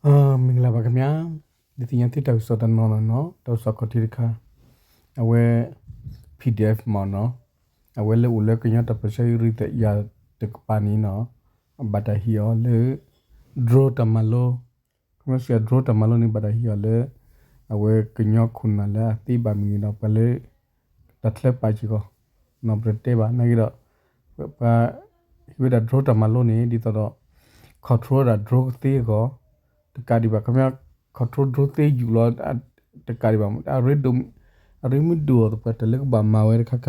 မင်္ဂလာပါခင်ဗျာဒီတင်ရတိတောက်စောတနော်နော်တောက်စောကတိခါအဝဲ PDF မနော်အဝဲလေဦးလေကညတပစရီရတဲ့ရတကပါနီနော်ဘတ်တဟီယောလေ draw တမလိုကမစီ draw တမလိုနေဘတ်တဟီယောလေအဝဲကညခုနလာတိပါမီနော်ပလေတတ်လက်ပါချီကိုနော်ပရတေပါနိုင်တော့ပါဝဲဒါ draw တမလိုနေဒီတော့ control ဒါ draw သေးကိုတကဒီပါခမ control draw သေးယူလို့တကဒီပါအရဒုံအရမဒိုတော့ပတ်လက်ပါမာဝဲခခ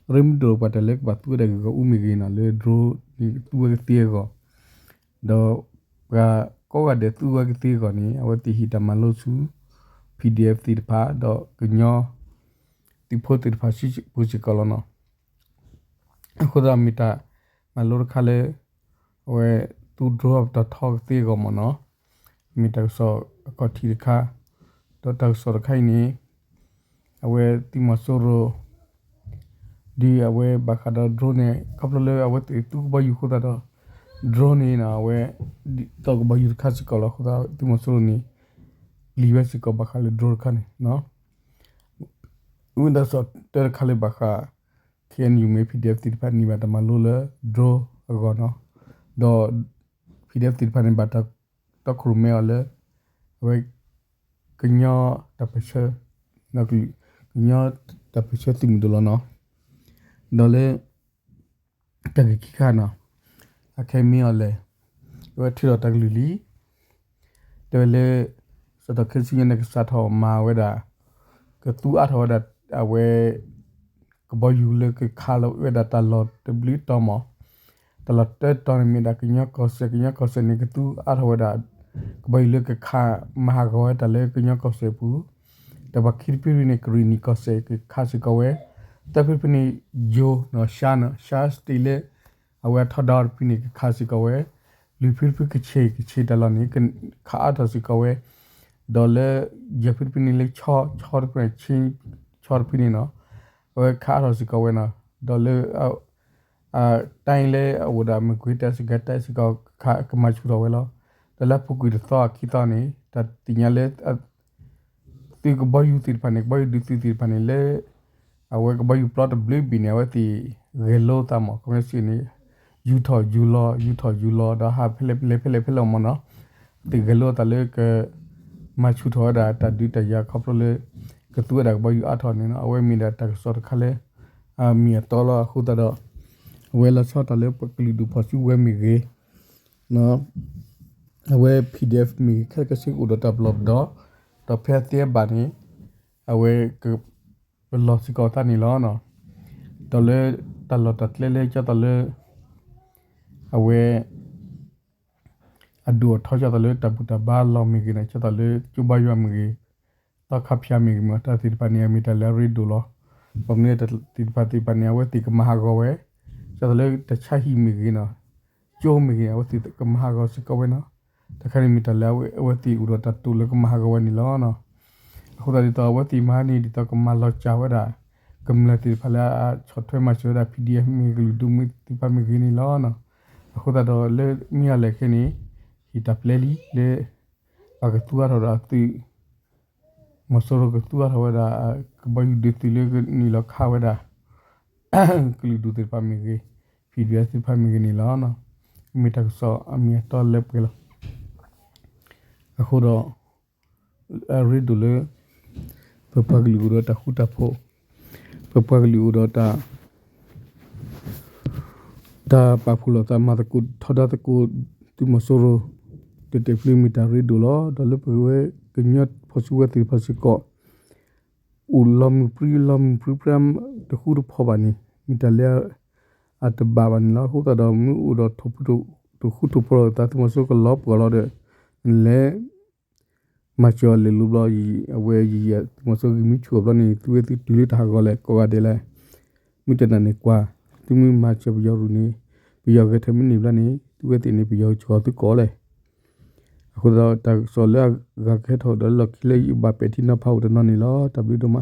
အရမဒိုပတ်လက်ပါသူတဲ့ကိုဥမီကိနာလေ draw ဒီသူဝဲသေးကိုတော့ကကောကတဲ့သူဝဲသေးကိုနေအဝတိဟီတမလို့စု PDF တိတပါတော့ကညောတိဖို့တိတပါရှိပူချီကလောနော်အခုဒါမီတာမလို့ခလေဝဲသူ drop တော့ထောက်သေးကိုမနော်မီတာဆောကတိခါတော့တောက်စောခိုင်နေအဝဲတိမဆိုရိုဒီအဝဲဘခါတော့ drone နဲ့ကပ်လို့အဝဲတူဘယူခတာတော့ drone နေနာအဝဲတော့ဘယူခါစကလောခတာတိမဆိုရိုနေလီဝဲစကဘခါလေ drone ခါနေနော်ဦးဒါဆောတဲခါလေဘခါcan you make PDF တိဖတ်နေပါတမလို့လေ draw အကောနော်တော့ PDF တိဖတ်နေပါတော့ခရမဲလေအဝဲကညတပစနော်ကညတပစတိမဒလနော်ဒေါ်လေတကကိခါနော်အခဲမီအလေဝဲထီတော့တကလူလီဒေါ်လေစတခစီနေကစားထောမာဝဲတာကတူအထောဒါအဝဲကဘယူလေကခါလဝဲဒါတလောတဘလီတမတလတက်တော်မီဒါကညကောစနေကတူအထောဒါကဘယူလေကခါမဟာကောတလေကညကောစပူတဘခိပိရိနေကရီနီကောစေကခါစကဝဲတပိပနီဂျိုနော်ရှာစတီလေအဝဲထဒါပိနီခါစကဝဲလူဖိဖိကချေတလနီကခါအထစကဝဲဒေါ်လေဂျပိပနီလေချောပရချင်းချောပိနီနော်ဝဲခါအထစကဝဲနော်ဒေါ်လေတိုင်လေအဝဒါမကွေတစကတစကခါကမချူတော့ဝဲလောတလပုကွေတော့ခိတနေတတိညာလေတိကဘယူတိပနေဘယူဒီတိပနေလေအဝဲကဘယူပလော့ဘလီဘီနေဝတိရေလိုတမကမစီနေယူထော်ယူလောဒါဟာဖလေမနော်တိဂလိုတလေကမချူထော်ဒါတဒီတရခပလေကတူဒါဘယူအထော်နေနော်အဝဲမီဒါတဆော့ခလေမီတော်လာခုတတော့ဝဲလာဆော့တလေပကလီဒူဖစီဝဲမီရေနော်အဝဲ PDF မီခက်ကစီဥဒတာဘလော့တော့ဖက်တဲ့ဘာနေအဝဲကဘလော့စီကောတာနီလောနော်တော်လေတလော်တလေချတလေအဝဲအဒူထောချတလေတပူတဘာလောမီကိနေချတလေကျူဘယမီတခဖျာမီမတတိပနီယမီတလရီဒူလောပမနေတတိပတိပနီယဝဲတိကမဟာကောဝဲချတလေတချဟီမီကိနော်ကျိုးမီကိဝဲတိကမဟာကောစကဝဲနော်တခါနီမီတလဲဝဲတိဥရတတူလကမဟာကောဝဲနီလောနော်အခုတည်းတော့ဝဲတိမဟာနီဒီတကမလောချဝဲတာကမ္လတိဖလာချောထွဲမချောဒါ PDF မီဂလူဒူမီတိပမီကိနီလောနော်အခုတော့လေမီရလေခင်းနီဟီတပလေလီလေအကတူရတော့တိမစောရကတူရဝဒါကဘယူဒီတိလေနီလခါဝဒါကလူဒူတိပမီကိ PDF တိပမီကိနီလောနော်မီတက်ဆောအမီတော်လက်ပကလအခုတော့ရီဒူလေပပကလူရတာခုတာဖို့ပပကလူရတာဒါပပူလတာမတကုထဒတကုတိမဆိုရတတေဖလီမီတာရီဒူလောဒလပဝဲကညတ်ဖဆူဝတိဖစကောဥလမ်ပရမ်တခုရဖဘာနီမီတလေအတဘာဝန်လာခုတတော်မူရထပုတခုတပရတာတမဆိုကလောပကလောတဲ့လေမချောလေလူဘလီအဝဲကြီးရမဆိုကမီချောဘလနီသူဝဲတူလီတာကောလေကောကတဲ့လေမီတနနေကွာသူမီမချောပြောရူနေပြောကထမနီဘလနီသူဝဲတင်နေပြောချောသူကောလေအခုတော့တဆောလေကခဲထော်တယ်လခိလေဘပက်တီနာဖောက်တယ်နော်နီလောတဘလီဒမ